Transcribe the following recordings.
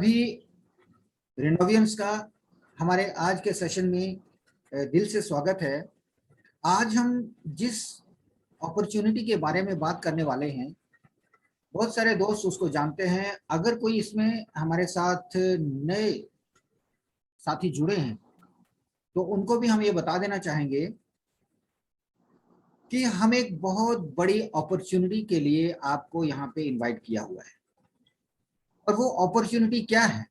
सभी रेनोवियंस का हमारे आज के सेशन में दिल से स्वागत है। आज हम जिस अपॉर्चुनिटी के बारे में बात करने वाले हैं, बहुत सारे दोस्त उसको जानते हैं। अगर कोई इसमें हमारे साथ नए साथी जुड़े हैं तो उनको भी हम ये बता देना चाहेंगे कि हम एक बहुत बड़ी अपॉर्चुनिटी के लिए आपको यहाँ पे इनवाइट किया हुआ है। और वो अपॉर्चुनिटी क्या है?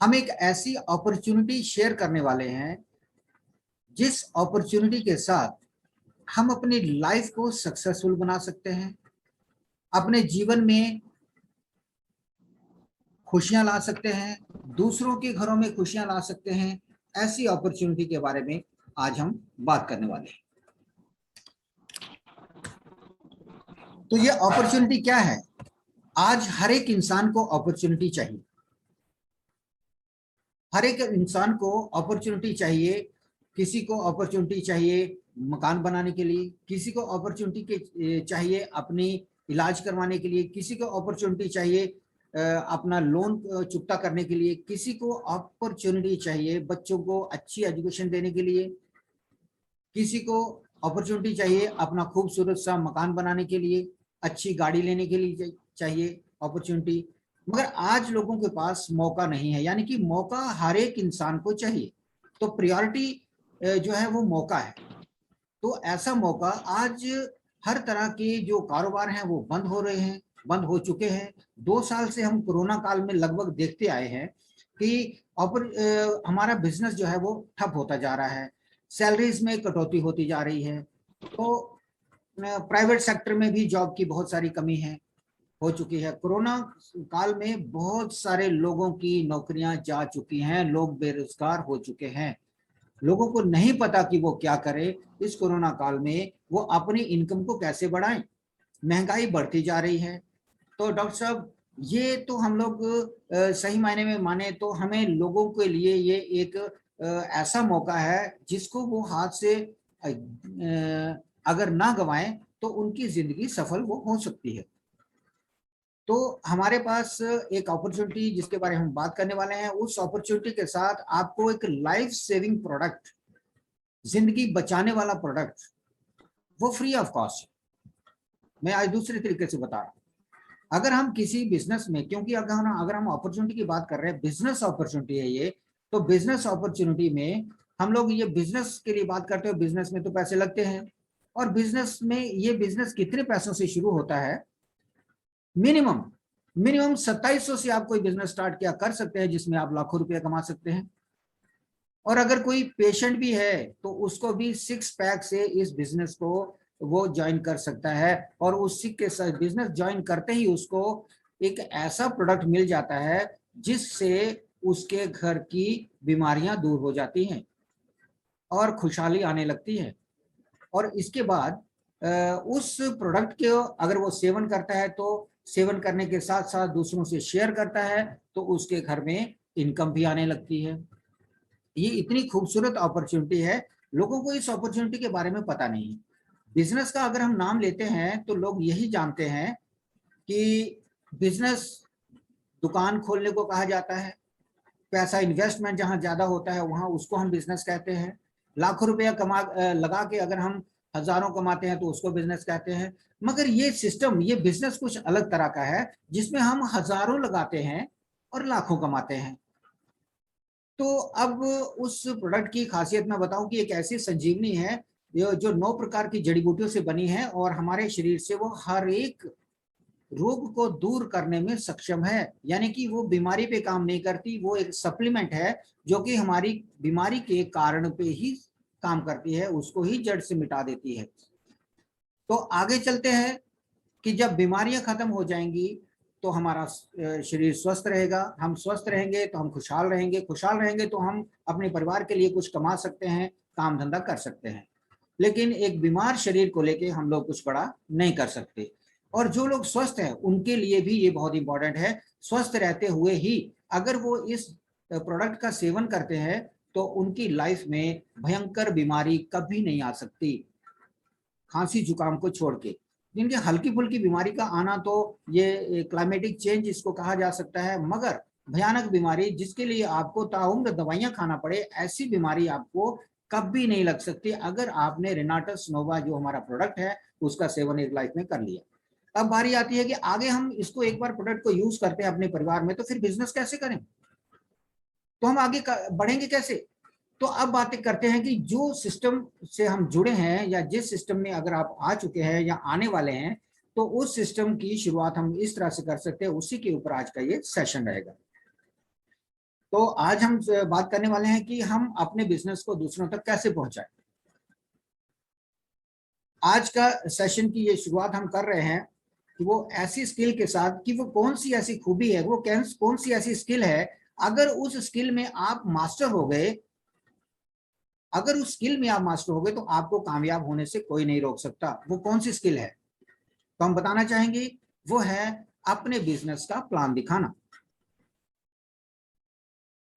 हम एक ऐसी अपॉर्चुनिटी शेयर करने वाले हैं जिस अपॉर्चुनिटी के साथ हम अपनी लाइफ को सक्सेसफुल बना सकते हैं, अपने जीवन में खुशियां ला सकते हैं, दूसरों के घरों में खुशियां ला सकते हैं। ऐसी अपॉर्चुनिटी के बारे में आज हम बात करने वाले हैं। तो ये अपॉर्चुनिटी क्या है? आज हर एक इंसान को अपॉर्चुनिटी चाहिए। हर एक इंसान को अपॉर्चुनिटी चाहिए। किसी को अपॉर्चुनिटी चाहिए मकान बनाने के लिए, किसी को अपॉर्चुनिटी चाहिए अपनी इलाज करवाने के लिए, किसी को अपॉर्चुनिटी चाहिए अपना लोन चुकता करने के लिए, किसी को अपॉर्चुनिटी चाहिए बच्चों को अच्छी एजुकेशन देने के लिए, किसी को अपॉर्चुनिटी चाहिए अपना खूबसूरत सा मकान बनाने के लिए, अच्छी गाड़ी लेने के लिए चाहिए अपॉर्चुनिटी। मगर आज लोगों के पास मौका नहीं है, यानी कि मौका हर एक इंसान को चाहिए। तो प्रायोरिटी जो है वो मौका है। तो ऐसा मौका आज हर तरह के जो कारोबार हैं वो बंद हो रहे हैं, बंद हो चुके हैं। 2 साल से हम कोरोना काल में लगभग देखते आए हैं कि हमारा बिजनेस जो है वो ठप होता जा रहा है, सैलरीज में कटौती होती जा रही है। तो प्राइवेट सेक्टर में भी जॉब की बहुत सारी कमी है, हो चुकी है। कोरोना काल में बहुत सारे लोगों की नौकरियां जा चुकी हैं, लोग बेरोजगार हो चुके हैं। लोगों को नहीं पता कि वो क्या करे इस कोरोना काल में, वो अपनी इनकम को कैसे बढ़ाएं। महंगाई बढ़ती जा रही है। तो डॉक्टर साहब, ये तो हम लोग सही मायने में माने तो हमें लोगों के लिए ये एक ऐसा मौका है जिसको वो हाथ से अगर ना गवाएं तो उनकी जिंदगी सफल वो हो सकती है। तो हमारे पास एक अपॉर्चुनिटी जिसके बारे में हम बात करने वाले हैं, उस अपॉर्चुनिटी के साथ आपको एक लाइफ सेविंग प्रोडक्ट, जिंदगी बचाने वाला प्रोडक्ट, वो फ्री ऑफ कॉस्ट। मैं आज दूसरे तरीके से बता रहा हूं। अगर हम किसी बिजनेस में, क्योंकि अगर हम अपॉर्चुनिटी की बात कर रहे हैं, बिजनेस अपॉर्चुनिटी है ये, तो बिजनेस अपॉर्चुनिटी में हम लोग ये बिजनेस के लिए बात करते हो। बिजनेस में तो पैसे लगते हैं, और बिजनेस में ये बिजनेस कितने पैसों से शुरू होता है? मिनिमम 2700 से आप कोई बिजनेस स्टार्ट किया कर सकते हैं, जिसमें आप लाखों रुपया कमा सकते हैं। और अगर कोई पेशेंट भी है तो उसको भी 6 पैक से इस बिजनेस को वो ज्वाइन कर सकता है, और उसी के साथ बिजनेस ज्वाइन करते ही उसको एक ऐसा प्रोडक्ट मिल जाता है जिससे उसके घर की बीमारियां दूर हो जाती हैं और खुशहाली आने लगती है। और इसके बाद उस प्रोडक्ट के अगर वो सेवन करता है तो सेवन करने के साथ साथ दूसरों से शेयर करता है तो उसके घर में इनकम भी आने लगती है। ये इतनी खूबसूरत अपॉर्चुनिटी है, लोगों को इस अपॉर्चुनिटी के बारे में पता नहीं है। बिजनेस का अगर हम नाम लेते हैं तो लोग यही जानते हैं कि बिजनेस दुकान खोलने को कहा जाता है, पैसा इन्वेस्टमेंट जहां ज्यादा होता है वहां उसको हम बिजनेस कहते हैं। लाखों रुपया लगा के अगर हम हजारों कमाते हैं तो उसको बिजनेस कहते हैं। मगर ये सिस्टम, ये बिजनेस कुछ अलग तरह का है जिसमें हम हजारों लगाते हैं और लाखों कमाते हैं। तो अब उस प्रोडक्ट की खासियत मैं बताऊं कि एक ऐसी संजीवनी है जो 9 प्रकार की जड़ी बूटियों से बनी है, और हमारे शरीर से वो हर एक रोग को दूर करने में सक्षम है। यानी कि वो बीमारी पे काम नहीं करती, वो एक सप्लीमेंट है जो कि हमारी बीमारी के कारण पे ही काम करती है, उसको ही जड़ से मिटा देती है। तो आगे चलते हैं कि जब बीमारियां खत्म हो जाएंगी तो हमारा शरीर स्वस्थ रहेगा, हम स्वस्थ रहेंगे तो हम खुशहाल रहेंगे, खुशहाल रहेंगे तो हम अपने परिवार के लिए कुछ कमा सकते हैं, काम धंधा कर सकते हैं। लेकिन एक बीमार शरीर को लेके हम लोग कुछ बड़ा नहीं कर सकते। और जो लोग स्वस्थ हैं उनके लिए भी ये बहुत इंपॉर्टेंट है। स्वस्थ रहते हुए ही अगर वो इस प्रोडक्ट का सेवन करते हैं तो उनकी लाइफ में भयंकर बीमारी कभी नहीं आ सकती, खांसी जुकाम को छोड़ के। जिनकी हल्की फुल्की बीमारी का आना तो ये क्लाइमेटिक चेंज इसको कहा जा सकता है, मगर भयानक बीमारी जिसके लिए आपको ताउम्र दवाइयां खाना पड़े, ऐसी बीमारी आपको कभी नहीं लग सकती अगर आपने रेनाटस नोवा जो हमारा प्रोडक्ट है उसका सेवन एक लाइफ में कर लिया। अब बारी आती है कि आगे हम इसको एक बार प्रोडक्ट को यूज करते हैं अपने परिवार में, तो फिर बिजनेस कैसे करें, तो हम आगे बढ़ेंगे कैसे। तो अब बातें करते हैं कि जो सिस्टम से हम जुड़े हैं या जिस सिस्टम में अगर आप आ चुके हैं या आने वाले हैं, तो उस सिस्टम की शुरुआत हम इस तरह से कर सकते हैं, उसी के ऊपर आज का ये सेशन रहेगा। तो आज हम बात करने वाले हैं कि हम अपने बिजनेस को दूसरों तक कैसे पहुंचाएं। आज का सेशन की ये शुरुआत हम कर रहे हैं कि वो ऐसी स्किल के साथ कि वो कौन सी ऐसी खूबी है, वो कौन सी ऐसी स्किल है, अगर उस स्किल में आप मास्टर हो गए, अगर उस स्किल में आप मास्टर हो गए तो आपको कामयाब होने से कोई नहीं रोक सकता। वो कौन सी स्किल है, तो हम बताना चाहेंगे वो है अपने बिजनेस का प्लान दिखाना।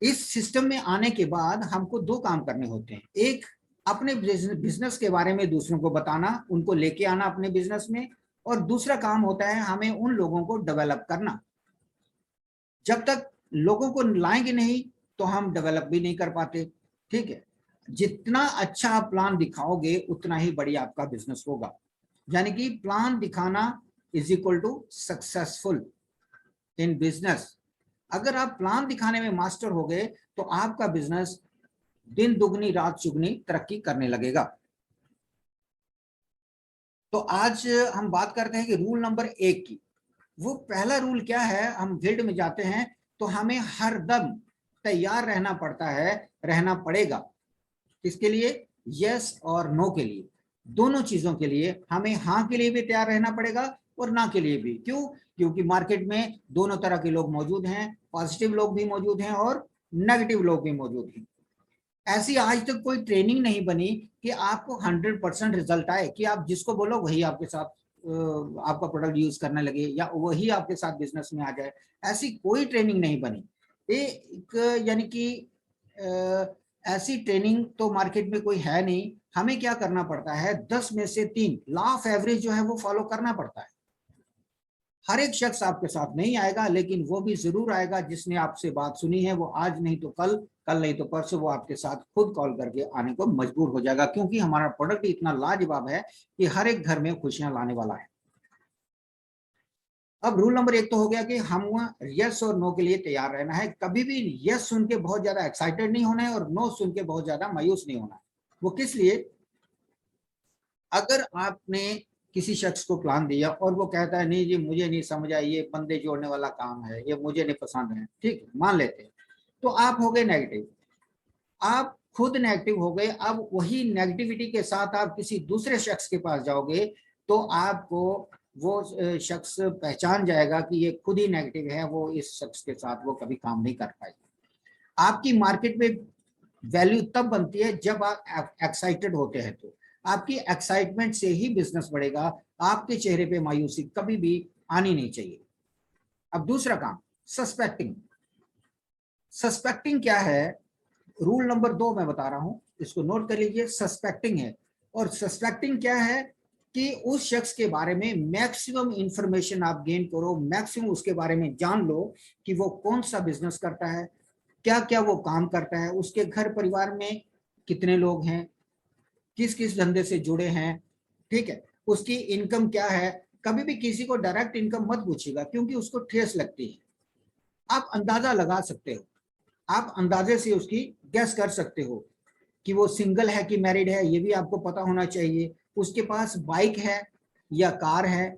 इस सिस्टम में आने के बाद हमको दो काम करने होते हैं, एक अपने बिजनेस के बारे में दूसरों को बताना, उनको लेके आना अपने बिजनेस में, और दूसरा काम होता है हमें उन लोगों को डेवलप करना। जब तक लोगों को लाएंगे नहीं तो हम डेवलप भी नहीं कर पाते, ठीक है। जितना अच्छा आप प्लान दिखाओगे उतना ही बढ़िया आपका बिजनेस होगा, यानी कि प्लान दिखाना is equal to successful in business. अगर आप प्लान दिखाने में मास्टर हो गए तो आपका बिजनेस दिन दुगनी रात चुगनी तरक्की करने लगेगा। तो आज हम बात करते हैं कि रूल नंबर 1 की। वो पहला रूल क्या है, हम फील्ड में जाते हैं तो हमें हर दम तैयार रहना पड़ता है, रहना पड़ेगा। किसके लिए, यस और नो के लिए, दोनों चीजों के लिए। हमें हाँ के लिए भी तैयार रहना पड़ेगा और ना के लिए भी। क्यों, क्योंकि मार्केट में दोनों तरह के लोग मौजूद हैं, पॉजिटिव लोग भी मौजूद हैं और नेगेटिव लोग भी मौजूद हैं। ऐसी आज तक कोई ट्रेनिंग नहीं बनी कि आपको 100% रिजल्ट आए, कि आप जिसको बोलो वही आपके साथ आपका प्रोडक्ट यूज करने लगे या वही आपके साथ बिजनेस में आ जाए। ऐसी कोई ट्रेनिंग नहीं बनी। एक यानी कि ऐसी ट्रेनिंग तो मार्केट में कोई है नहीं। हमें क्या करना पड़ता है, 10 में से 3 लॉ ऑफ एवरेज जो है वो फॉलो करना पड़ता है। हर एक शख्स आपके साथ नहीं आएगा, लेकिन वो भी जरूर आएगा जिसने आपसे बात सुनी है। वो आज नहीं तो कल, कल नहीं तो परसों वो आपके साथ खुद कॉल करके आने को मजबूर हो जाएगा, क्योंकि हमारा प्रोडक्ट इतना लाजवाब है कि हर एक घर में खुशियां लाने वाला है। अब रूल नंबर 1 तो हो गया कि हम यस और नो के लिए तैयार रहना है। कभी भी यस सुन के बहुत ज्यादा एक्साइटेड नहीं होना है और नो सुन के बहुत ज्यादा मायूस नहीं होना है। वो किस लिए, अगर आपने किसी शख्स को प्लान दिया और वो कहता है नहीं जी मुझे नहीं समझ आया, ये बंदे जोड़ने वाला काम है, ये मुझे नहीं पसंद है, ठीक है, मान लेते हैं, तो आप हो गए नेगेटिव, आप खुद नेगेटिव हो गए। अब वही नेगेटिविटी के साथ आप किसी दूसरे शख्स के पास जाओगे तो आपको वो शख्स पहचान जाएगा कि ये खुद ही नेगेटिव है, वो इस शख्स के साथ वो कभी काम नहीं कर पाएगा। आपकी मार्केट में वैल्यू तब बनती है जब आप एक्साइटेड होते हैं, तो आपकी एक्साइटमेंट से ही बिजनेस बढ़ेगा। आपके चेहरे पे मायूसी कभी भी आनी नहीं चाहिए। अब दूसरा काम, सस्पेक्टिंग। सस्पेक्टिंग क्या है, रूल नंबर 2 मैं बता रहा हूं, इसको नोट कर लीजिए। सस्पेक्टिंग है, और सस्पेक्टिंग क्या है कि उस शख्स के बारे में मैक्सिमम इंफॉर्मेशन आप गेन करो, मैक्सिमम उसके बारे में जान लो कि वो कौन सा बिजनेस करता है, क्या क्या वो काम करता है, उसके घर परिवार में कितने लोग हैं, किस किस धंधे से जुड़े हैं, ठीक है, उसकी इनकम क्या है। कभी भी किसी को डायरेक्ट इनकम मत पूछिएगा, क्योंकि उसको ठेस लगती है। आप अंदाजा लगा सकते हो, आप अंदाजे से उसकी गैस कर सकते हो कि वो सिंगल है कि मैरिड है, ये भी आपको पता होना चाहिए। उसके पास बाइक है या कार है,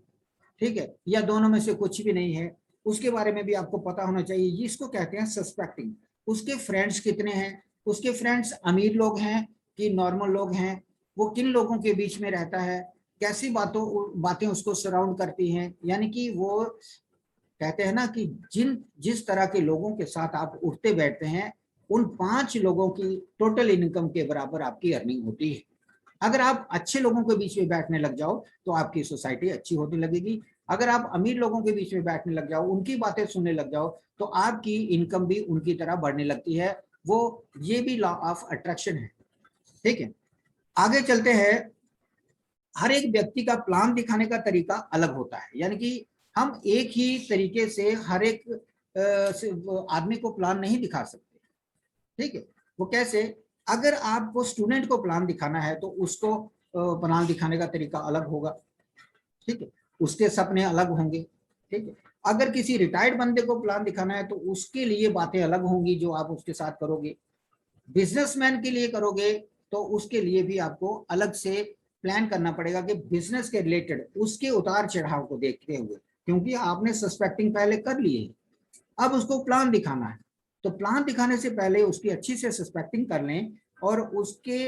ठीक है, या दोनों में से कुछ भी नहीं है, उसके बारे में भी आपको पता होना चाहिए। इसको कहते हैं सस्पेक्टिंग। उसके फ्रेंड्स कितने हैं, उसके फ्रेंड्स अमीर लोग हैं कि नॉर्मल लोग हैं, वो किन लोगों के बीच में रहता है, कैसी बातें उसको सराउंड करती हैं। यानी कि वो कहते हैं ना कि जिस तरह के लोगों के साथ आप उठते बैठते हैं, उन 5 लोगों की टोटल इनकम के बराबर आपकी अर्निंग होती है। अगर आप अच्छे लोगों के बीच में बैठने लग जाओ तो आपकी सोसाइटी अच्छी होने लगेगी। अगर आप अमीर लोगों के बीच में बैठने लग जाओ, उनकी बातें सुनने लग जाओ, तो आपकी इनकम भी उनकी तरह बढ़ने लगती है। वो ये भी लॉ ऑफ अट्रैक्शन है, ठीक है। आगे चलते हैं हर एक व्यक्ति का प्लान दिखाने का तरीका अलग होता है, यानी कि हम एक ही तरीके से हर एक आदमी को प्लान नहीं दिखा सकते। ठीक है, वो कैसे? अगर आपको स्टूडेंट को प्लान दिखाना है तो उसको प्लान दिखाने का तरीका अलग होगा। ठीक है, उसके सपने अलग होंगे। ठीक है, अगर किसी रिटायर्ड बंदे को प्लान दिखाना है तो उसके लिए बातें अलग होंगी जो आप उसके साथ करोगे। बिजनेसमैन के लिए करोगे तो उसके लिए भी आपको अलग से प्लान करना पड़ेगा कि बिजनेस के रिलेटेड उसके उतार चढ़ाव को देखते हुए, क्योंकि आपने सस्पेक्टिंग पहले कर ली है, अब उसको प्लान दिखाना है। तो प्लान दिखाने से पहले उसकी अच्छी से सस्पेक्टिंग कर लें और उसके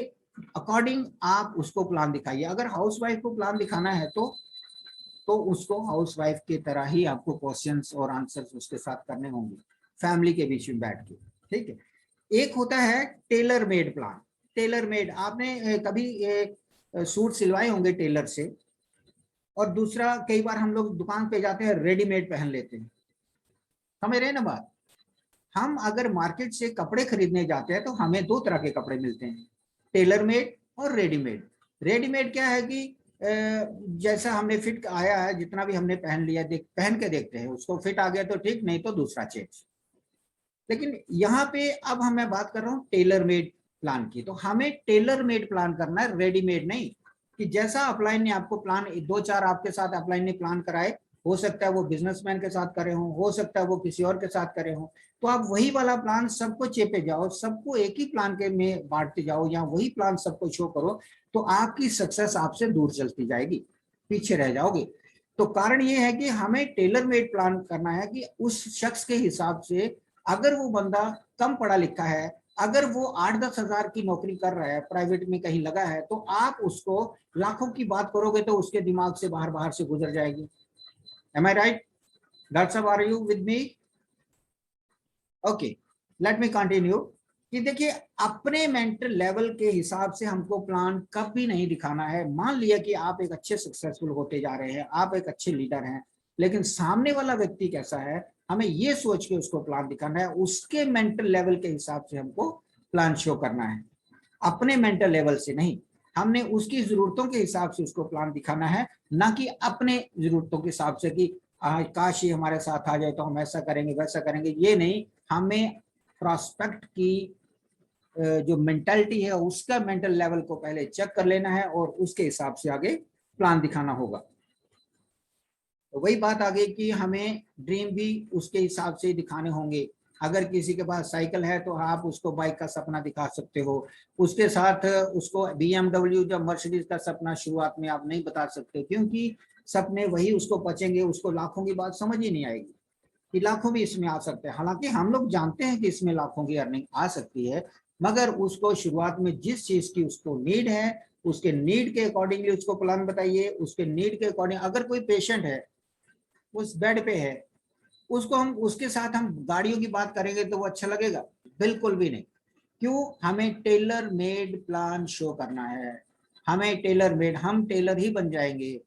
अकॉर्डिंग आप उसको प्लान दिखाइए। अगर हाउसवाइफ को प्लान दिखाना है तो उसको हाउसवाइफ की तरह ही आपको क्वेश्चंस और आंसर्स उसके साथ करने होंगे, फैमिली के बीच में बैठ के। ठीक है, एक होता है tailor made plan. Tailor made, आपने कभी सूट सिलवाए होंगे टेलर से, और दूसरा कई बार हम लोग दुकान पे जाते हैं रेडीमेड पहन लेते हैं। समझ रहे हैं ना बात? हम अगर मार्केट से कपड़े खरीदने जाते हैं तो हमें दो तरह के कपड़े मिलते हैं, टेलर मेड और रेडीमेड। रेडीमेड क्या है कि जैसा हमने फिट आया है, जितना भी हमने पहन लिया, पहन के देखते हैं, उसको फिट आ गया तो ठीक, नहीं तो दूसरा चेंज। लेकिन यहाँ पे अब मैं बात कर रहा हूँ टेलर मेड प्लान की। तो हमें टेलर मेड प्लान करना है, रेडीमेड नहीं। कि जैसा अपलाइन ने आपको प्लान, दो चार आपके साथ अपलाइन ने प्लान कराए, हो सकता है वो बिजनेसमैन के साथ करे हो सकता है वो किसी और के साथ करे हो, तो आप वही वाला प्लान सबको चेपे जाओ, सबको एक ही प्लान के में बांटते जाओ, या वही प्लान सबको शो करो, तो आपकी सक्सेस आपसे दूर चलती जाएगी, पीछे रह जाओगे। तो कारण ये है कि हमें टेलर मेड प्लान करना है कि उस शख्स के हिसाब से, अगर वो बंदा कम पढ़ा लिखा है, अगर वो 8-10 हजार की नौकरी कर रहा है, प्राइवेट में कहीं लगा है, तो आप उसको लाखों की बात करोगे तो उसके दिमाग से बाहर बाहर से गुजर जाएगी। Am I right? डॉक्टर साहब, are you with me? Okay, let me continue. कि देखिए, अपने मेंटल लेवल के हिसाब से हमको प्लान कभी नहीं दिखाना है। मान लिया कि आप एक अच्छे सक्सेसफुल होते जा रहे हैं, आप एक अच्छे लीडर हैं, लेकिन सामने वाला व्यक्ति कैसा है, हमें ये सोच के उसको प्लान दिखाना है, उसके मेंटल लेवल के हिसाब से हमको प्लान शो करना है, अपने मेंटल लेवल से नहीं। हमने उसकी जरूरतों के हिसाब से उसको प्लान दिखाना है, ना कि अपने जरूरतों के हिसाब से कि काश ये हमारे साथ आ जाए तो हम ऐसा करेंगे वैसा करेंगे, ये नहीं। हमें प्रोस्पेक्ट की जो मेंटालिटी है, उसका मेंटल लेवल को पहले चेक कर लेना है और उसके हिसाब से आगे प्लान दिखाना होगा। तो वही बात आ गई कि हमें ड्रीम भी उसके हिसाब से दिखाने होंगे। अगर किसी के पास साइकिल है तो आप उसको बाइक का सपना दिखा सकते हो, उसके साथ उसको BMW या मर्सिडीज का सपना शुरुआत में आप नहीं बता सकते, क्योंकि सपने वही उसको पचेंगे, उसको लाखों की बात समझ ही नहीं आएगी कि लाखों भी इसमें आ सकते हैं। हालांकि हम लोग जानते हैं कि इसमें लाखों की अर्निंग आ सकती है, मगर उसको शुरुआत में जिस चीज की उसको नीड है, उसके नीड के अकॉर्डिंगली उसको प्लान बताइए। उसके नीड के अकॉर्डिंग, अगर कोई पेशेंट है उस बेड पे है, उसको हम उसके साथ हम गाड़ियों की बात करेंगे तो वो अच्छा लगेगा? बिल्कुल भी नहीं। क्यों? हमें टेलर मेड प्लान शो करना है। हमें टेलर मेड, हम टेलर ही बन जाएंगे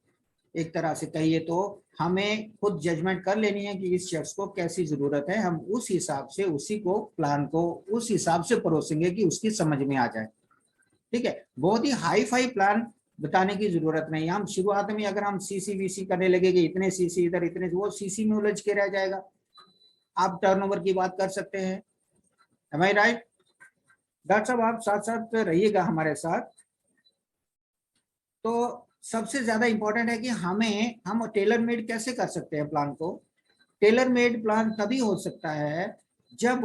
एक तरह से कहिए तो। हमें खुद जजमेंट कर लेनी है कि इस शख्स को कैसी जरूरत है, हम उस हिसाब से उसी को प्लान को उस हिसाब से परोसेंगे कि उसकी समझ में आ जाए। ठीक है, बहुत ही हाई फाई प्लान बताने की जरूरत नहीं। हम शुरुआत में अगर हम सीसी वीसी करने लगेंगे, इतने सीसी इधर इतने, वो सीसी में उलझ के रह जाएगा। आप टर्नओवर की बात कर सकते हैं। M I right? डॉक्टर साहब, आप साथ साथ रहिएगा हमारे साथ। तो सबसे ज्यादा इंपॉर्टेंट है कि हम टेलर मेड कैसे कर सकते हैं प्लान को। टेलर मेड प्लान तभी हो सकता है जब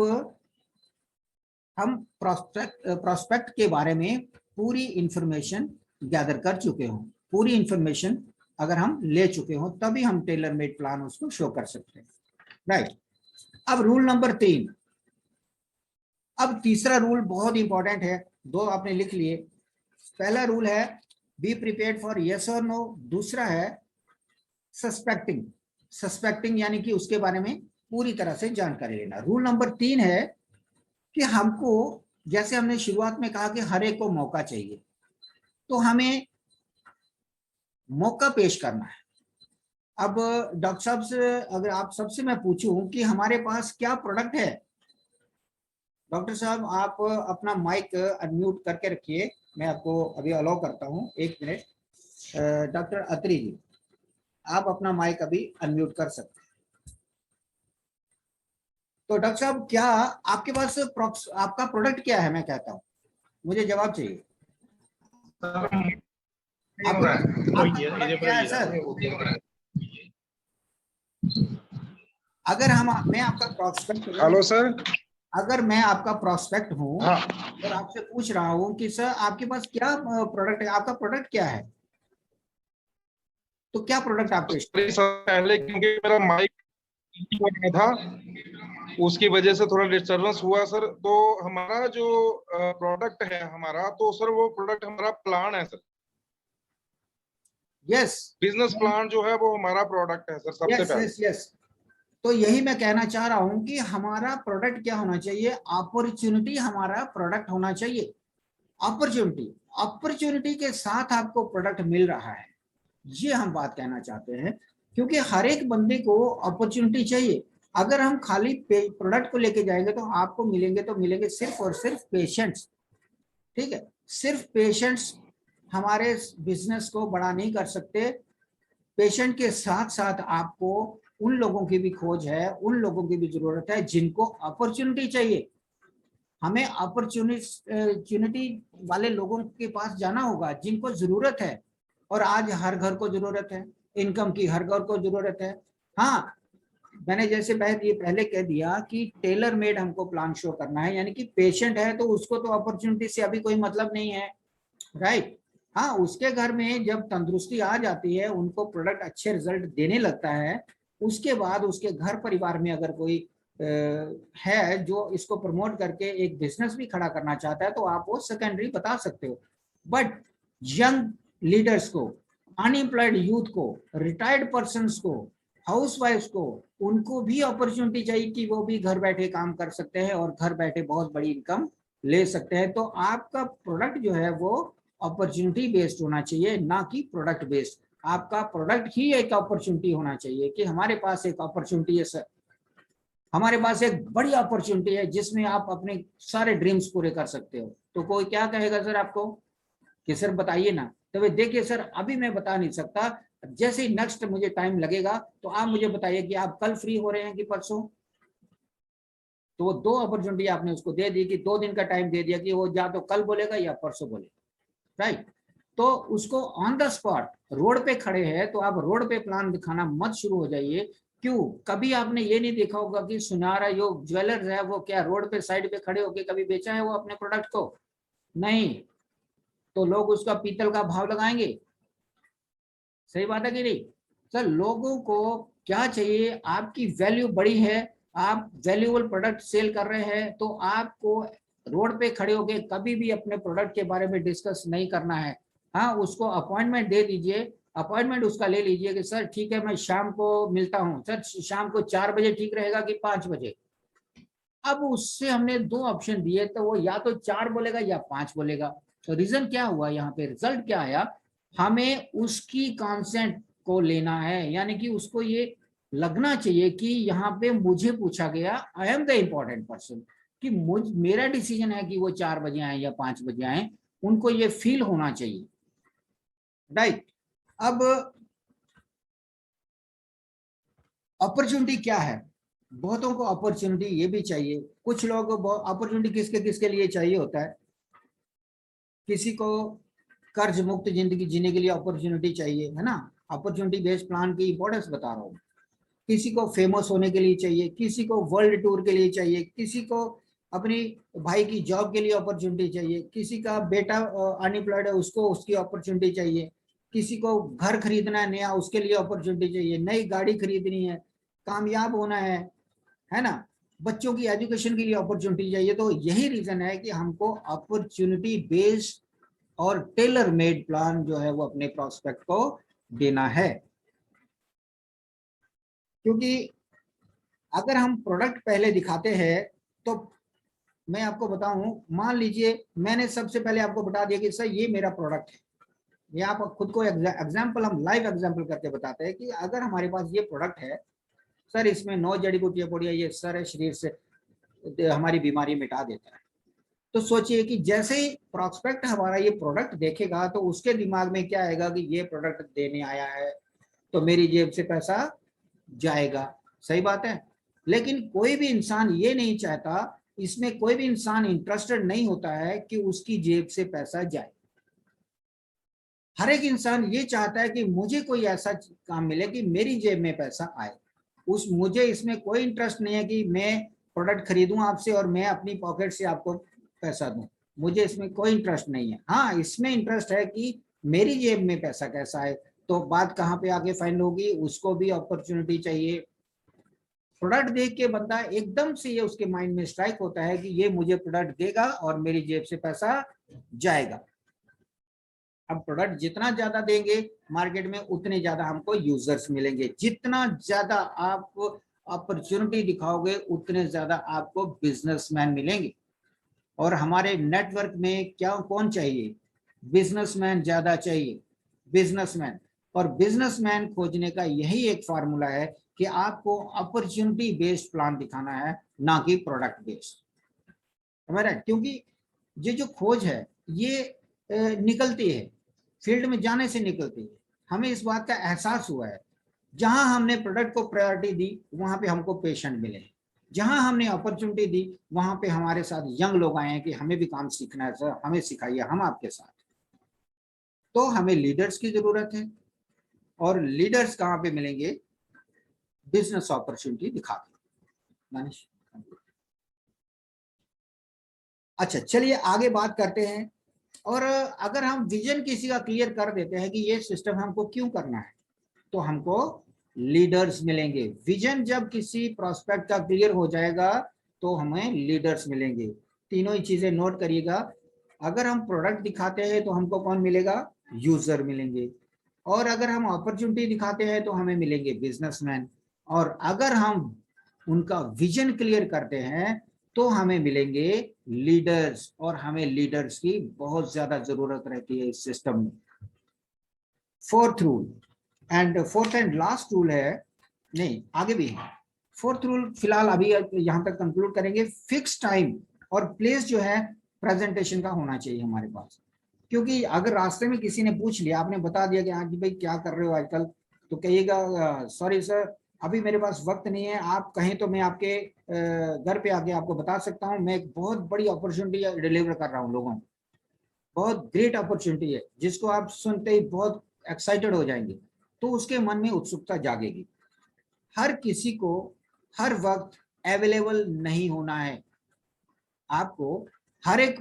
हम प्रोस्पेक्ट के बारे में पूरी इंफॉर्मेशन गैदर कर चुके हों, पूरी इंफॉर्मेशन अगर हम ले चुके हों, तभी हम टेलर मेड प्लान उसको शो कर सकते हैं। राइट। अब रूल नंबर 3। अब तीसरा रूल बहुत इंपॉर्टेंट है, दो आपने लिख लिए। पहला रूल है बी प्रिपेयर्ड फॉर यस और नो। दूसरा है सस्पेक्टिंग। सस्पेक्टिंग यानी कि उसके बारे में पूरी तरह से जानकारी लेना। रूल नंबर 3 है कि हमको, जैसे हमने शुरुआत में कहा कि हर एक को मौका चाहिए, तो हमें मौका पेश करना है। अब डॉक्टर साहब से अगर आप सबसे मैं पूछूं कि हमारे पास क्या प्रोडक्ट है, डॉक्टर साहब आप अपना माइक अनम्यूट करके रखिए, मैं आपको अभी अलाउ करता हूं, 1 मिनट। डॉक्टर अत्री जी, आप अपना माइक अभी अनम्यूट कर सकते हैं। तो डॉक्टर साहब, क्या आपके पास आपका प्रोडक्ट क्या है? मैं कहता हूँ, मुझे जवाब चाहिए। आपका प्रोडक्ट क्या है सर? अगर मैं आपका प्रोस्पेक्ट हूँ, हेलो सर, अगर मैं आपका प्रोस्पेक्ट हूँ हाँ और आपसे पूछ रहा हूँ कि सर आपके पास क्या प्रोडक्ट है, आपका प्रोडक्ट क्या है, तो क्या प्रोडक्ट आप पेश सॉरी सर, पहले क्योंकि मेरा माइक हो रहा था उसकी वजह से थोड़ा डिस्टरबेंस हुआ सर। तो हमारा जो प्रोडक्ट है हमारा, तो सर वो प्रोडक्ट हमारा प्लान है सर। यस, बिजनेस प्लान जो है वो हमारा प्रोडक्ट है सर, सबसे यस, पहले। Yes, yes. तो यही मैं कहना चाह रहा हूं कि हमारा प्रोडक्ट क्या होना चाहिए, अपॉर्चुनिटी हमारा प्रोडक्ट होना चाहिए। अपॉर्चुनिटी, अपॉर्चुनिटी के साथ आपको प्रोडक्ट मिल रहा है, ये हम बात कहना चाहते हैं। क्योंकि हर एक बंदे को अपॉर्चुनिटी चाहिए। अगर हम खाली प्रोडक्ट को लेके जाएंगे तो आपको मिलेंगे, तो मिलेंगे सिर्फ और सिर्फ पेशेंट्स। ठीक है, सिर्फ पेशेंट्स हमारे बिजनेस को बड़ा नहीं कर सकते। पेशेंट के साथ साथ आपको उन लोगों की भी खोज है, उन लोगों की भी जरूरत है जिनको अपॉर्चुनिटी चाहिए। हमें अपॉर्चुनिटी वाले लोगों के पास जाना होगा जिनको जरूरत है। और आज हर घर को जरूरत है, इनकम की हर घर को जरूरत है। हाँ, मैंने जैसे ये पहले कह दिया कि टेलर मेड हमको प्लान शो करना है, यानी कि पेशेंट है तो उसको तो अपॉर्चुनिटी से अभी कोई मतलब नहीं है, राइट। हाँ, उसके घर में जब तंदुरुस्ती आ जाती है, उनको प्रोडक्ट अच्छे रिजल्ट देने लगता है, उसके बाद उसके घर परिवार में अगर कोई है जो इसको प्रमोट करके एक बिजनेस भी खड़ा करना चाहता है, तो आप वो सेकेंडरी बता सकते हो। बट यंग लीडर्स को, अनएम्प्लॉयड यूथ को, रिटायर्ड पर्सनस को, हाउस वाइफ को, उनको भी अपॉर्चुनिटी चाहिए कि वो भी घर बैठे काम कर सकते हैं और घर बैठे बहुत बड़ी इनकम ले सकते हैं। तो आपका प्रोडक्ट जो है वो अपॉर्चुनिटी बेस्ड होना चाहिए, ना कि प्रोडक्ट बेस्ड। आपका प्रोडक्ट ही एक अपॉर्चुनिटी होना चाहिए कि हमारे पास एक अपॉर्चुनिटी है सर, हमारे पास एक बड़ी अपॉर्चुनिटी है जिसमें आप अपने सारे ड्रीम्स पूरे कर सकते हो। तो कोई क्या कहेगा सर आपको कि सर बताइए ना, तो वे देखिए सर अभी मैं बता नहीं सकता, जैसे ही नेक्स्ट मुझे टाइम लगेगा तो आप मुझे बताइए कि आप कल फ्री हो रहे हैं कि परसों। तो वो दो अपॉर्चुनिटी आपने उसको दे दी कि 2 दिन का टाइम दे दिया कि वो या तो कल बोलेगा या परसों बोलेगा, राइट। तो उसको ऑन द स्पॉट, रोड पे खड़े हैं तो आप रोड पे प्लान दिखाना मत शुरू हो जाइए। क्यों? कभी आपने ये नहीं देखा होगा कि सुनारा जो ज्वेलर्स है वो क्या रोड पे साइड पे खड़े होकर कभी बेचा है वो अपने प्रोडक्ट को? नहीं। तो लोग उसका पीतल का भाव लगाएंगे, सही बात है कि नहीं? सर लोगों को क्या चाहिए, आपकी वैल्यू बड़ी है, आप वैल्यूएबल प्रोडक्ट सेल कर रहे हैं, तो आपको रोड पे खड़े होके कभी भी अपने प्रोडक्ट के बारे में डिस्कस नहीं करना है। हाँ, उसको अपॉइंटमेंट दे दीजिए, अपॉइंटमेंट उसका ले लीजिए कि सर ठीक है मैं शाम को मिलता हूँ, सर शाम को 4 बजे ठीक रहेगा कि 5 बजे? अब उससे हमने 2 ऑप्शन दिए, तो वो या तो 4 बोलेगा या 5 बोलेगा। तो रीजन क्या हुआ, यहाँ पे रिजल्ट क्या आया? हमें उसकी कॉन्सेंट को लेना है, यानी कि उसको ये लगना चाहिए कि यहाँ पे मुझे पूछा गया, I am the important person, कि मेरा डिसीजन है कि वो 4 बजे आए या 5 बजे आए, उनको ये फील होना चाहिए, राइट। अब अपॉर्चुनिटी क्या है? बहुतों को अपॉर्चुनिटी ये भी चाहिए, कुछ लोग अपॉर्चुनिटी किसके किसके लिए चाहिए होता है, किसी को कर्ज मुक्त जिंदगी जीने के लिए अपॉर्चुनिटी चाहिए, है ना। अपॉर्चुनिटी बेस्ड प्लान की इंपॉर्टेंस बता रहा हूँ। किसी को फेमस होने के लिए चाहिए, किसी को वर्ल्ड टूर के लिए चाहिए, किसी को अपनी भाई की जॉब के लिए अपॉर्चुनिटी चाहिए, किसी का बेटा अनएम्प्लॉयड है उसको उसकी अपॉर्चुनिटी चाहिए, किसी को घर खरीदना है नया उसके लिए अपॉर्चुनिटी चाहिए, नई गाड़ी खरीदनी है, कामयाब होना है ना, बच्चों की एजुकेशन के लिए अपॉर्चुनिटी चाहिए। तो यही रीजन है कि हमको अपॉर्चुनिटी बेस्ड और टेलर मेड प्लान जो है वो अपने प्रोस्पेक्ट को देना है। क्योंकि अगर हम प्रोडक्ट पहले दिखाते हैं, तो मैं आपको बताऊं, मान लीजिए मैंने सबसे पहले आपको बता दिया कि सर ये मेरा प्रोडक्ट है, ये आप खुद को एग्जाम्पल, हम लाइव एग्जाम्पल करके बताते हैं कि अगर हमारे पास ये प्रोडक्ट है, सर इसमें 9 जड़ी बूटियां पड़ी है, ये सर शरीर से हमारी बीमारी मिटा देता है, तो सोचिए कि जैसे ही प्रोस्पेक्ट हमारा ये प्रोडक्ट देखेगा तो उसके दिमाग में क्या आएगा कि ये प्रोडक्ट देने आया है तो मेरी जेब से पैसा जाएगा। सही बात है। लेकिन कोई भी इंसान ये नहीं चाहता, इसमें कोई भी इंसान इंटरेस्टेड नहीं होता है कि उसकी जेब से पैसा जाए। हर एक इंसान ये चाहता है कि मुझे कोई ऐसा काम मिले कि मेरी जेब में पैसा आए। मुझे इसमें कोई इंटरेस्ट नहीं है कि मैं प्रोडक्ट खरीदूं आपसे और मैं अपनी पॉकेट से आपको पैसा दूं। मुझे इसमें कोई इंटरेस्ट नहीं है। हाँ, इसमें इंटरेस्ट है कि मेरी जेब में पैसा कैसा है। तो बात कहाँ पे आगे फाइनल होगी, उसको भी अपॉर्चुनिटी चाहिए। प्रोडक्ट देख के बंदा एकदम से ये उसके माइंड में स्ट्राइक होता है कि ये मुझे प्रोडक्ट देगा और मेरी जेब से पैसा जाएगा। अब प्रोडक्ट जितना ज्यादा देंगे मार्केट में उतने ज्यादा हमको यूजर्स मिलेंगे। जितना ज्यादा आप अपॉर्चुनिटी दिखाओगे उतने ज्यादा आपको बिजनेसमैन मिलेंगे। और हमारे नेटवर्क में क्या कौन चाहिए, बिजनेसमैन ज्यादा चाहिए, बिजनेसमैन। और बिजनेसमैन खोजने का यही एक फार्मूला है कि आपको अपॉर्चुनिटी बेस्ड प्लान दिखाना है, ना कि प्रोडक्ट बेस्ड। हमारा क्योंकि ये जो खोज है ये निकलती है, फील्ड में जाने से निकलती है। हमें इस बात का एहसास हुआ है, जहां हमने प्रोडक्ट को प्रायोरिटी दी वहां पे हमको पेशेंट मिले। जहां हमने अपॉर्चुनिटी दी वहां पे हमारे साथ यंग लोग आए हैं कि हमें भी काम सीखना है सर, हमें सिखाइए, हम आपके साथ। तो हमें लीडर्स की जरूरत है। और लीडर्स कहाँ पे मिलेंगे, बिजनेस अपॉर्चुनिटी दिखा के। अच्छा, चलिए आगे बात करते हैं। और अगर हम विजन किसी का क्लियर कर देते हैं कि ये सिस्टम हमको क्यों करना है, तो हमको लीडर्स मिलेंगे। विजन जब किसी प्रोस्पेक्ट का क्लियर हो जाएगा तो हमें लीडर्स मिलेंगे। तीनों ही चीजें नोट करिएगा। अगर हम प्रोडक्ट दिखाते हैं तो हमको कौन मिलेगा, यूजर मिलेंगे। और अगर हम अपॉर्चुनिटी दिखाते हैं तो हमें मिलेंगे बिजनेसमैन। और अगर हम उनका विजन क्लियर करते हैं तो हमें मिलेंगे लीडर्स। और हमें लीडर्स की बहुत ज्यादा जरूरत रहती है इस सिस्टम में। Fourth rule fourth and last rule है, नहीं आगे भी है। फोर्थ रूल फिलहाल अभी यहां तक कंक्लूड करेंगे। फिक्स टाइम और प्लेस जो है प्रेजेंटेशन का होना चाहिए हमारे पास। क्योंकि अगर रास्ते में किसी ने पूछ लिया, आपने बता दिया कि हाँ जी भाई क्या कर रहे हो आजकल, तो कहिएगा सॉरी सर अभी मेरे पास वक्त नहीं है, आप कहें तो मैं आपके घर पे आके आपको बता सकता हूँ। मैं एक बहुत बड़ी अपॉर्चुनिटी डिलीवर कर रहा हूँ लोगों को, बहुत ग्रेट अपॉर्चुनिटी है जिसको आप सुनते ही बहुत एक्साइटेड हो जाएंगे। तो उसके मन में उत्सुकता जागेगी। हर किसी को हर वक्त अवेलेबल नहीं होना है। आपको हर एक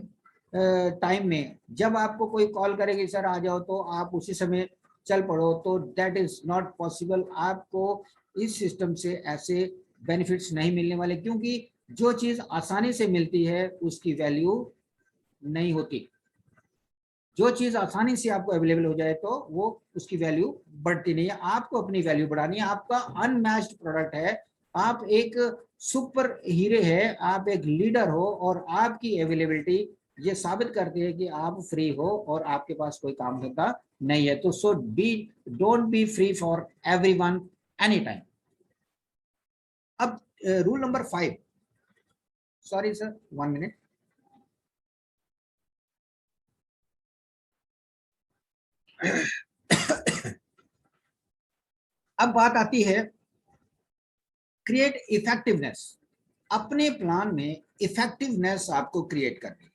टाइम में जब आपको कोई कॉल करेगी सर आ जाओ, तो आप उसी समय चल पड़ो, तो दैट इज नॉट पॉसिबल। आपको इस सिस्टम से ऐसे बेनिफिट्स नहीं मिलने वाले, क्योंकि जो चीज आसानी से मिलती है उसकी वैल्यू नहीं होती। जो चीज आसानी से आपको अवेलेबल हो जाए तो वो उसकी वैल्यू बढ़ती नहीं है। आपको अपनी वैल्यू बढ़ानी है। आपका अनमैच्ड प्रोडक्ट है, आप एक सुपर हीरो है, आप एक लीडर हो, और आपकी अवेलेबिलिटी ये साबित करती है कि आप फ्री हो और आपके पास कोई काम धंधा नहीं है। तो so be don't be free for everyone any time. अब rule number 5, sorry sir 1 minute. अब बात आती है क्रिएट इफेक्टिवनेस। अपने प्लान में इफेक्टिवनेस आपको क्रिएट करनी है।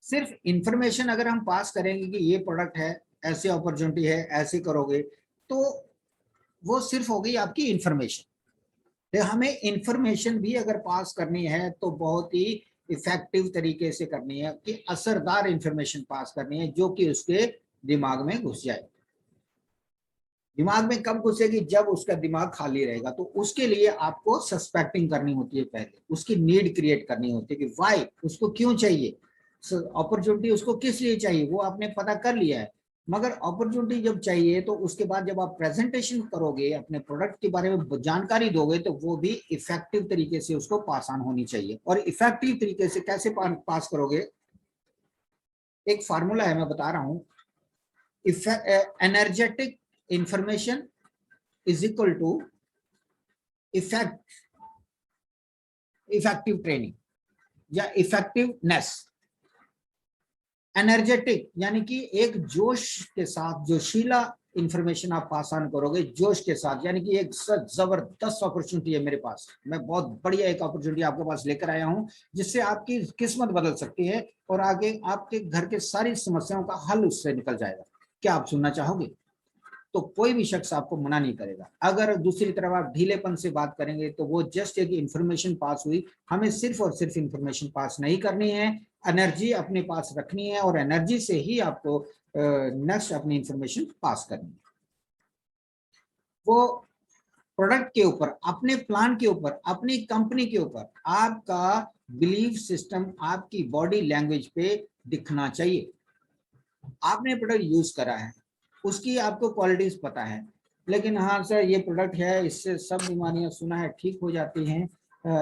सिर्फ इंफॉर्मेशन अगर हम पास करेंगे कि ये प्रोडक्ट है, ऐसी अपॉर्चुनिटी है, ऐसे करोगे, तो वो सिर्फ हो गई आपकी इंफॉर्मेशन। तो हमें इंफॉर्मेशन भी अगर पास करनी है तो बहुत ही इफेक्टिव तरीके से करनी है, कि असरदार इंफॉर्मेशन पास करनी है जो कि उसके दिमाग में घुस जाए। दिमाग में कब घुसेगी, जब उसका दिमाग खाली रहेगा। तो उसके लिए आपको सस्पेक्टिंग करनी होती है, पहले उसकी नीड क्रिएट करनी होती है कि वाई, उसको क्यों चाहिए, अपॉर्चुनिटी उसको किस लिए चाहिए, वो आपने पता कर लिया है। मगर अपॉर्चुनिटी जब चाहिए तो उसके बाद जब आप प्रेजेंटेशन करोगे, अपने प्रोडक्ट के बारे में जानकारी दोगे, तो वो भी इफेक्टिव तरीके से उसको पास ऑन होनी चाहिए। और इफेक्टिव तरीके से कैसे पास करोगे, एक फार्मूला है मैं बता रहा हूं। Energetic information is equal to effective training। या इफेक्टिवनेस, एनर्जेटिक यानी कि एक जोश के साथ, जोशीला इंफॉर्मेशन आप पास ऑन करोगे जोश के साथ, यानी कि एक जबरदस्त अपॉर्चुनिटी है मेरे पास, मैं बहुत बढ़िया एक अपॉर्चुनिटी आपके पास लेकर आया हूं जिससे आपकी किस्मत बदल सकती है और आगे आपके घर के सारी समस्याओं का हल उससे निकल जाएगा। क्या आप सुनना चाहोगे? तो कोई भी शख्स आपको मना नहीं करेगा। अगर दूसरी तरफ आप ढीलेपन से बात करेंगे तो वो जस्ट एक इंफॉर्मेशन पास हुई, हमें सिर्फ और सिर्फ इंफॉर्मेशन पास नहीं करनी है, एनर्जी अपने पास रखनी है और एनर्जी से ही आपको नेक्स्ट अपनी इंफॉर्मेशन पास करनी है। वो प्रोडक्ट के ऊपर, अपने प्लान के ऊपर, अपनी कंपनी के ऊपर आपका बिलीफ सिस्टम आपकी बॉडी लैंग्वेज पे दिखना चाहिए। आपने प्रोडक्ट यूज करा है, उसकी आपको क्वालिटीज पता है, लेकिन हाँ सर ये प्रोडक्ट है, इससे सब बीमारियां सुना है ठीक हो जाती हैं,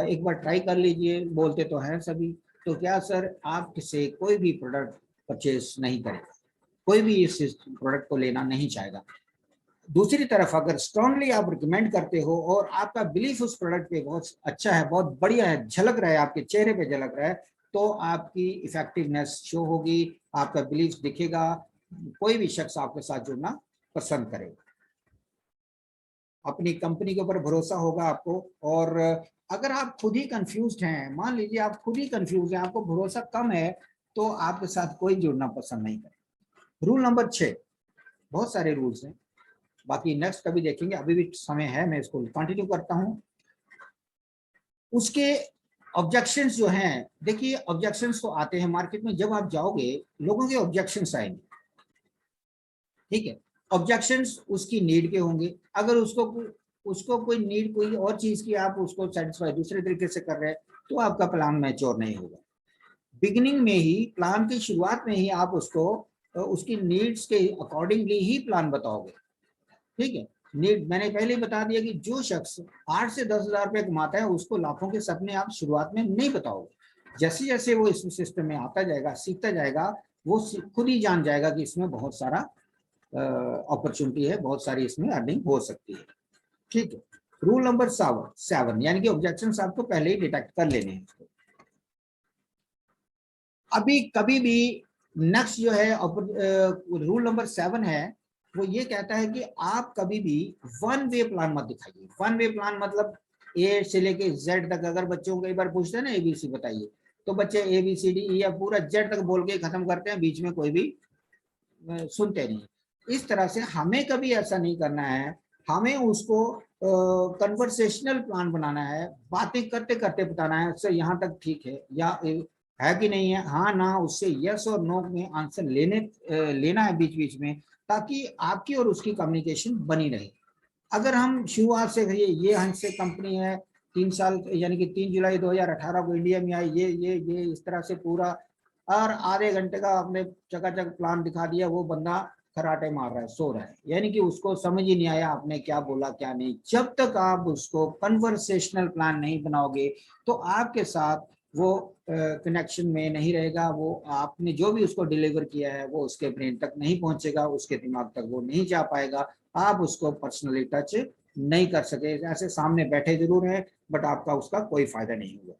एक बार ट्राई कर लीजिए, बोलते तो हैं सभी, तो क्या सर आपसे कोई भी प्रोडक्ट परचेज नहीं करेगा, कोई भी इस प्रोडक्ट को लेना नहीं चाहेगा। दूसरी तरफ अगर स्ट्रांगली आप रिकमेंड करते हो और आपका बिलीफ उस प्रोडक्ट पे बहुत अच्छा है, बहुत बढ़िया है, झलक रहा है, आपके चेहरे पे झलक रहा है, तो आपकी इफेक्टिवनेस शो होगी, आपका बिलीफ दिखेगा, कोई भी शख्स आपके साथ जुड़ना पसंद करेगा, अपनी कंपनी के ऊपर भरोसा होगा आपको। और अगर आप खुद ही कंफ्यूज्ड हैं, मान लीजिए आप खुद ही कंफ्यूज हैं, आपको भरोसा कम है, तो आपके साथ कोई जुड़ना पसंद नहीं करेगा। रूल नंबर 6, बहुत सारे रूल्स हैं, बाकी नेक्स्ट कभी देखेंगे, अभी भी समय है, मैं इसको कंटिन्यू करता हूं। उसके ऑब्जेक्शंस जो हैं, देखिए ऑब्जेक्शंस तो आते हैं मार्केट में, जब आप जाओगे लोगों के ऑब्जेक्शंस आएंगे, ठीक है, ऑब्जेक्शंस उसकी नीड के होंगे, अगर उसको कोई नीड कोई और चीज की, आप उसको सेटिस्फाई दूसरे तरीके से कर रहे हैं, तो आपका प्लान मैच्योर नहीं होगा। बिगिनिंग में ही, प्लान की शुरुआत में ही आप उसको उसकी नीड्स के अकॉर्डिंगली ही प्लान बताओगे, ठीक है। नीड मैंने पहले ही बता दिया कि जो शख्स 8 से 10,000 रुपए कमाता है उसको लाखों के सपने आप शुरुआत में नहीं बताओगे, जैसे जैसे वो इस सिस्टम में आता जाएगा, सीखता जाएगा, वो खुद ही जान जाएगा कि इसमें बहुत सारा अपॉर्चुनिटी है, बहुत सारी इसमें अर्निंग हो सकती है, ठीक है। रूल नंबर 7 यानी कि ऑब्जेक्शंस आपको पहले ही डिटेक्ट कर लेने हैं। अभी कभी भी नेक्स्ट जो है रूल नंबर 7 है, वो ये कहता है कि आप कभी भी वन वे प्लान मत दिखाइए। वन वे प्लान मतलब ए से लेके जेड तक, अगर बच्चों को कई बार पूछते हैं ना एबीसी बताइए, तो बच्चे ABCD या पूरा जेड तक बोल के खत्म करते हैं, बीच में कोई भी सुनते नहीं। इस तरह से हमें कभी ऐसा नहीं करना है, हमें उसको कन्वर्सेशनल प्लान बनाना है, बातें करते करते बताना है, सर यहाँ तक ठीक है या है कि नहीं है, हाँ ना, उससे यस और नो में आंसर लेना है बीच बीच में, ताकि आपकी और उसकी कम्युनिकेशन बनी रहे। अगर हम शुरुआत से ये हमसे कंपनी है 3 साल यानी कि 3 जुलाई 2018 को इंडिया में आई, ये इस तरह से पूरा, और आधे घंटे का आपने चकाचक प्लान दिखा दिया, वो बंदा खराटे मार रहा है, सो रहा है, यानी कि उसको समझ ही नहीं आया आपने क्या बोला क्या नहीं। जब तक आप उसको कन्वर्सेशनल प्लान नहीं बनाओगे तो आपके साथ वो कनेक्शन में नहीं रहेगा, वो आपने जो भी उसको डिलीवर किया है वो उसके ब्रेन तक नहीं पहुंचेगा, उसके दिमाग तक वो नहीं जा पाएगा, आप उसको पर्सनली टच नहीं कर सके, ऐसे सामने बैठे जरूर हैं बट आपका उसका कोई फायदा नहीं हुआ।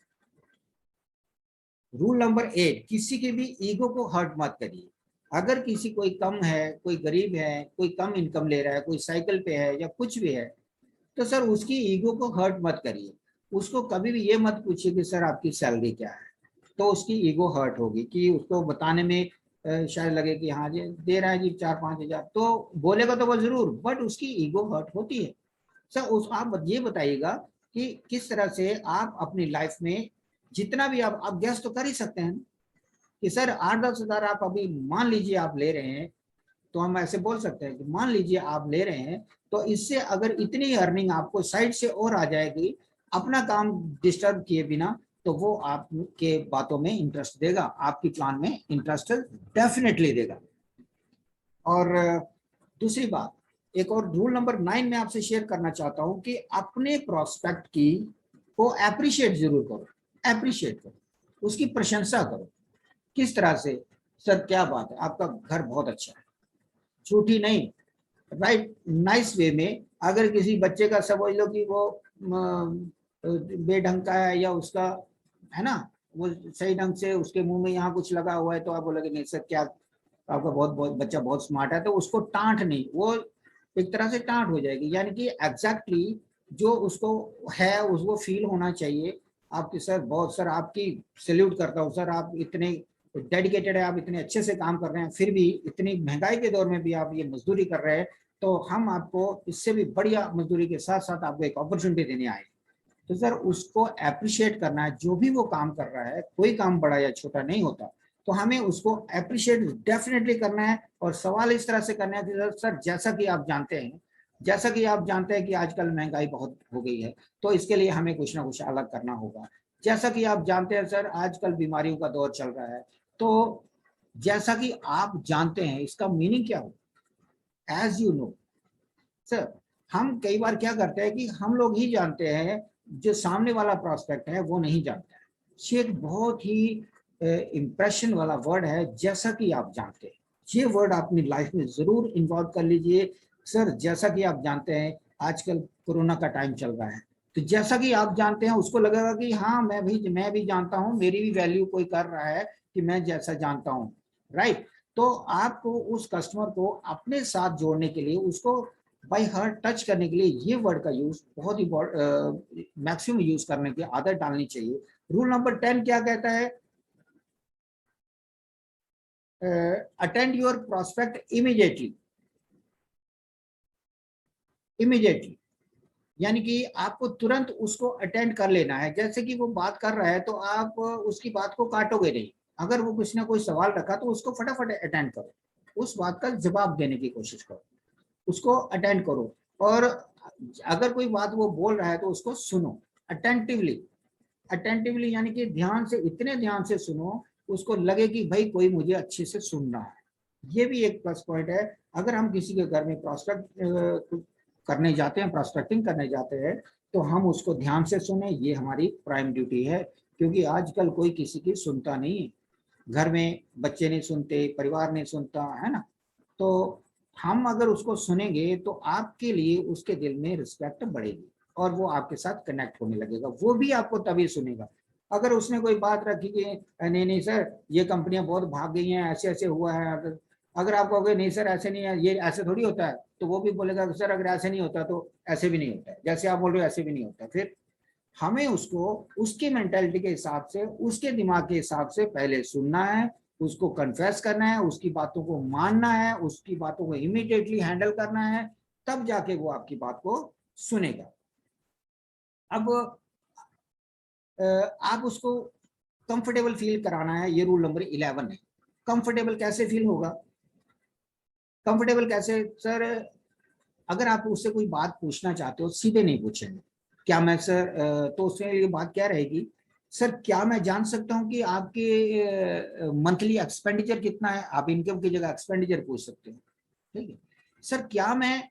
रूल नंबर 8, किसी के भी ईगो को हर्ट मत करिए। अगर किसी कोई कम है, कोई गरीब है, कोई कम इनकम ले रहा है, कोई साइकिल पे है या कुछ भी है, तो सर उसकी ईगो को हर्ट मत करिए। उसको कभी भी ये मत पूछिए कि सर आपकी सैलरी क्या है, तो उसकी ईगो हर्ट होगी कि उसको बताने में शायद लगे कि हाँ जी दे रहा है जी 4-5 हजार, तो बोलेगा तो वो जरूर, बट उसकी ईगो हर्ट होती है। सर उस आप ये बताइएगा कि किस तरह से आप अपनी लाइफ में जितना भी आप गैस तो कर ही सकते हैं कि सर 8-10 हजार आप अभी मान लीजिए आप ले रहे हैं, तो हम ऐसे बोल सकते हैं कि मान लीजिए आप ले रहे हैं, तो इससे अगर इतनी अर्निंग आपको साइड से और आ जाएगी अपना काम डिस्टर्ब किए बिना, तो वो आपके बातों में इंटरेस्ट देगा, आपकी प्लान में इंटरेस्ट डेफिनेटली देगा। और दूसरी बात, एक और रूल नंबर 9 में आपसे शेयर करना चाहता हूं कि अपने प्रोस्पेक्ट की को एप्रिशिएट जरूर करो, एप्रिशिएट करो, उसकी प्रशंसा करो। किस तरह से? सर क्या बात है, आपका घर बहुत अच्छा है, झूठी नहीं, राइट, नाइस वे में। अगर किसी बच्चे का समझ लो कि वो बेढंग का है या उसका है ना वो सही ढंग से उसके मुंह में यहाँ कुछ लगा हुआ है तो आप बोलोगे नहीं सर क्या आपका बहुत बहुत बच्चा बहुत स्मार्ट है, तो उसको टांट नहीं, वो एक तरह से टांट हो जाएगी, यानी कि एग्जैक्टली जो उसको है उसको फील होना चाहिए। आपकी सर बहुत सर आपकी सैल्यूट करता हूँ सर, आप इतने डेडिकेटेड है, आप इतने अच्छे से काम कर रहे हैं, फिर भी इतनी महंगाई के दौर में भी आप ये मजदूरी कर रहे हैं, तो हम आपको इससे भी बढ़िया मजदूरी के साथ साथ आपको एक अपॉर्चुनिटी देने आए। तो सर उसको अप्रिशिएट करना है, जो भी वो काम कर रहा है, कोई काम बड़ा या छोटा नहीं होता, तो हमें उसको अप्रिशिएट डेफिनेटली करना है। और सवाल इस तरह से करना है कि सर जैसा कि आप जानते हैं, जैसा कि आप जानते हैं कि आजकल महंगाई बहुत हो गई है, तो इसके लिए हमें कुछ ना कुछ अलग करना होगा। जैसा कि आप जानते हैं सर आजकल बीमारियों का दौर चल रहा है, तो जैसा कि आप जानते हैं इसका मीनिंग क्या हो, एज यू नो सर, हम कई बार क्या करते हैं कि हम लोग ही जानते हैं, जो सामने वाला प्रोस्पेक्ट है वो नहीं जानता है। ये एक बहुत ही इंप्रेशन वाला वर्ड है, जैसा कि आप जानते हैं। ये वर्ड अपनी लाइफ में जरूर इन्वॉल्व कर लीजिए सर। जैसा कि आप जानते हैं आजकल कोरोना का टाइम चल रहा है, तो जैसा कि आप जानते हैं उसको लगेगा कि हाँ मैं भी जानता हूँ, मेरी भी वैल्यू कोई कर रहा है कि मैं जैसा जानता हूँ, राइट। तो आपको उस कस्टमर को अपने साथ जोड़ने के लिए, उसको बाय हार्ट टच करने के लिए ये वर्ड का यूज बहुत ही मैक्सिमम यूज करने की आदत डालनी चाहिए। रूल नंबर 10 क्या कहता है, attend your prospect immediately. Immediately यानी कि आपको तुरंत उसको अटेंड कर लेना है। जैसे कि वो बात कर रहा है तो आप उसकी बात को काटोगे नहीं, अगर वो कुछ ना कोई सवाल रखा तो उसको फटाफट अटेंड करो, उस बात का जवाब देने की कोशिश करो, उसको अटेंड करो। और अगर कोई बात वो बोल रहा है तो उसको सुनो अटेंटिवली। अटेंटिवली यानी कि ध्यान से, इतने ध्यान से सुनो उसको लगे कि भाई कोई मुझे अच्छे से सुन रहा है। ये भी एक प्लस पॉइंट है। अगर हम किसी के घर में प्रोस्पेक्ट करने जाते हैं, प्रोस्पेक्टिंग करने जाते हैं, तो हम उसको ध्यान से सुने, ये हमारी प्राइम ड्यूटी है। क्योंकि आजकल कोई किसी की सुनता नहीं है, घर में बच्चे नहीं सुनते, परिवार नहीं सुनता है ना। तो हम अगर उसको सुनेंगे तो आपके लिए उसके दिल में रिस्पेक्ट बढ़ेगी और वो आपके साथ कनेक्ट होने लगेगा, वो भी आपको तभी सुनेगा। अगर उसने कोई बात रखी कि नहीं नहीं सर ये कंपनियां बहुत भाग गई हैं, ऐसे ऐसे हुआ है, अगर आप कहोगे नहीं सर ऐसे नहीं है, ये ऐसे थोड़ी होता है, तो वो भी बोलेगा सर अगर ऐसे नहीं होता तो ऐसे भी नहीं होता है, जैसे आप बोल रहे हो ऐसे भी नहीं होता। फिर हमें उसको उसकी मेंटालिटी के हिसाब से, उसके दिमाग के हिसाब से पहले सुनना है, उसको कन्फेस करना है, उसकी बातों को मानना है, उसकी बातों को इमीडिएटली हैंडल करना है, तब जाके वो आपकी बात को सुनेगा। अब आप उसको कंफर्टेबल फील कराना है, ये रूल नंबर 11 है। कंफर्टेबल कैसे फील होगा, कंफर्टेबल कैसे सर, अगर आप उससे कोई बात पूछना चाहते हो सीधे नहीं पूछेंगे, क्या मैं सर तो उसमें ये बात क्या रहेगी, सर क्या मैं जान सकता हूँ कि आपके मंथली एक्सपेंडिचर कितना है, आप इनकम की जगह एक्सपेंडिचर पूछ सकते हो, ठीक है। सर क्या मैं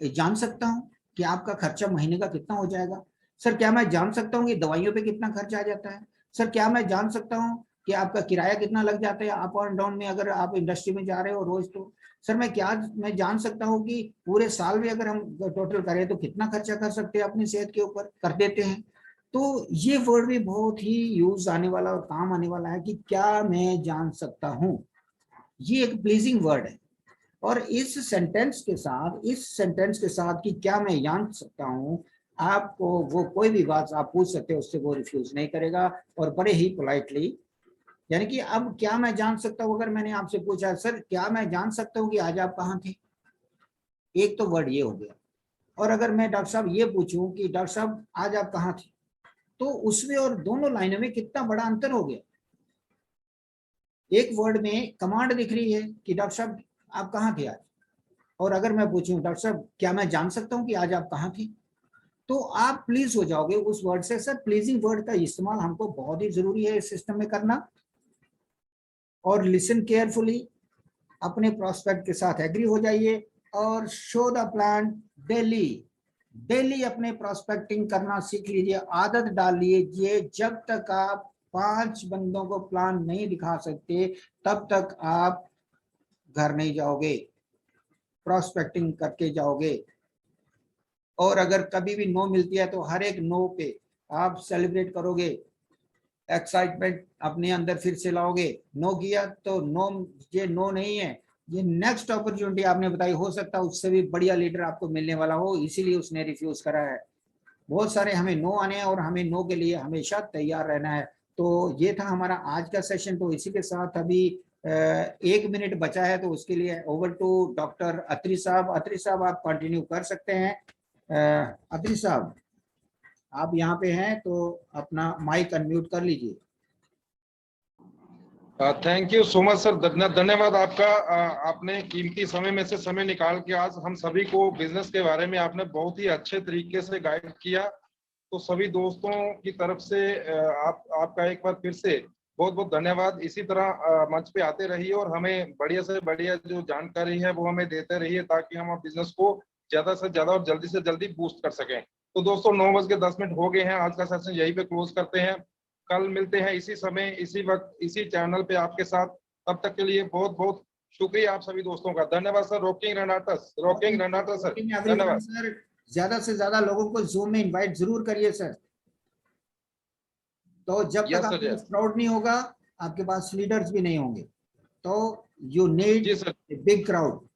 जान सकता हूँ कि आपका खर्चा महीने का कितना हो जाएगा, सर क्या मैं जान सकता हूँ कि दवाइयों पे कितना खर्चा आ जाता है, सर क्या मैं जान सकता हूँ कि आपका किराया कितना लग जाता है अप और डाउन में, अगर आप इंडस्ट्री में जा रहे हो रोज, तो सर मैं जान सकता हूँ कि पूरे साल में अगर हम टोटल करें तो कितना खर्चा कर सकते हैं अपनी सेहत के ऊपर, कर देते हैं। तो ये वर्ड भी बहुत ही यूज आने वाला और काम आने वाला है कि क्या मैं जान सकता हूँ, ये एक प्लीजिंग वर्ड है। और इस सेंटेंस के साथ कि क्या मैं जान सकता हूँ, आपको वो कोई भी बात आप पूछ सकते हो, उससे वो रिफ्यूज नहीं करेगा और बड़े ही पोलाइटली, यानी कि अब क्या मैं जान सकता हूँ, अगर मैंने आपसे पूछा सर क्या मैं जान सकता हूँ कि आज आप कहाँ थे, एक तो वर्ड ये हो गया। और अगर मैं डॉक्टर साहब ये पूछूं कि डॉक्टर साहब आज आप कहाँ थे, तो उसमें और दोनों लाइनों में कितना बड़ा अंतर हो गया। एक वर्ड में कमांड दिख रही है कि डॉक्टर साहब आप कहाँ थे आज, और अगर मैं पूछूं डॉक्टर साहब क्या मैं जान सकता हूँ कि आज आप कहाँ थे, तो आप प्लीज हो जाओगे उस वर्ड से। सर प्लीजिंग वर्ड का इस्तेमाल हमको बहुत ही जरूरी है इस सिस्टम में करना। और लिसन केयरफुली, अपने प्रोस्पेक्ट के साथ एग्री हो जाइए और show the plan daily. Daily अपने प्रोस्पेक्टिंग करना सीख लीजिए, आदत डाल लीजिए। जब तक आप 5 बंदों को प्लान नहीं दिखा सकते तब तक आप घर नहीं जाओगे, प्रोस्पेक्टिंग करके जाओगे। और अगर कभी भी नो मिलती है तो हर एक नो पे आप सेलिब्रेट करोगे एक्साइटमेंट अपने अंदर फिर से लाओगे। नो किया तो नो, ये नो नहीं है, ये नेक्स्ट अपॉर्चुनिटी आपने बताई, हो सकता है उससे भी बढ़िया लीडर आपको मिलने वाला हो, इसीलिए उसने रिफ्यूज करा है। बहुत सारे हमें नो आने हैं और हमें नो के लिए हमेशा तैयार रहना है। तो ये था हमारा आज का सेशन। तो इसी के साथ अभी 1 मिनट बचा है, तो उसके लिए ओवर टू डॉक्टर अत्री साहब। अत्री साहब आप कंटिन्यू कर सकते हैं। अत्री साहब आप यहाँ पे हैं तो अपना माइक अनम्यूट कर लीजिए। Thank you so much sir, धन्यवाद आपका। आपने कीमती समय में से समय निकाल के आज हम सभी को बिजनेस के बारे में आपने बहुत ही अच्छे तरीके से गाइड किया। तो सभी दोस्तों की तरफ से आपका एक बार फिर से बहुत बहुत धन्यवाद। इसी तरह मंच पे आते रहिए और हमें बढ़िया से बढ़िया जो जानकारी है वो हमें देते रहिए, ताकि हम बिजनेस को ज्यादा से ज्यादा और जल्दी से जल्दी बूस्ट कर सकें। तो दोस्तों 9:10 हो गए हैं, आज का सेशन यहीं पे क्लोज करते हैं। कल मिलते हैं इसी समय, इसी वक्त, इसी चैनल पे आपके साथ। तब तक के लिए बहुत बहुत शुक्रिया आप सभी दोस्तों का। धन्यवाद सर। रॉकिंग रनाटा सर, धन्यवाद सर। ज्यादा से ज्यादा लोगों को जूम में इनवाइट जरूर करिए सर। तो जब तक यस सर। आपके पास यस क्राउड नहीं होगा, आपके पास लीडर्स भी नहीं होंगे। तो यू नीड जी सर। Big crowd.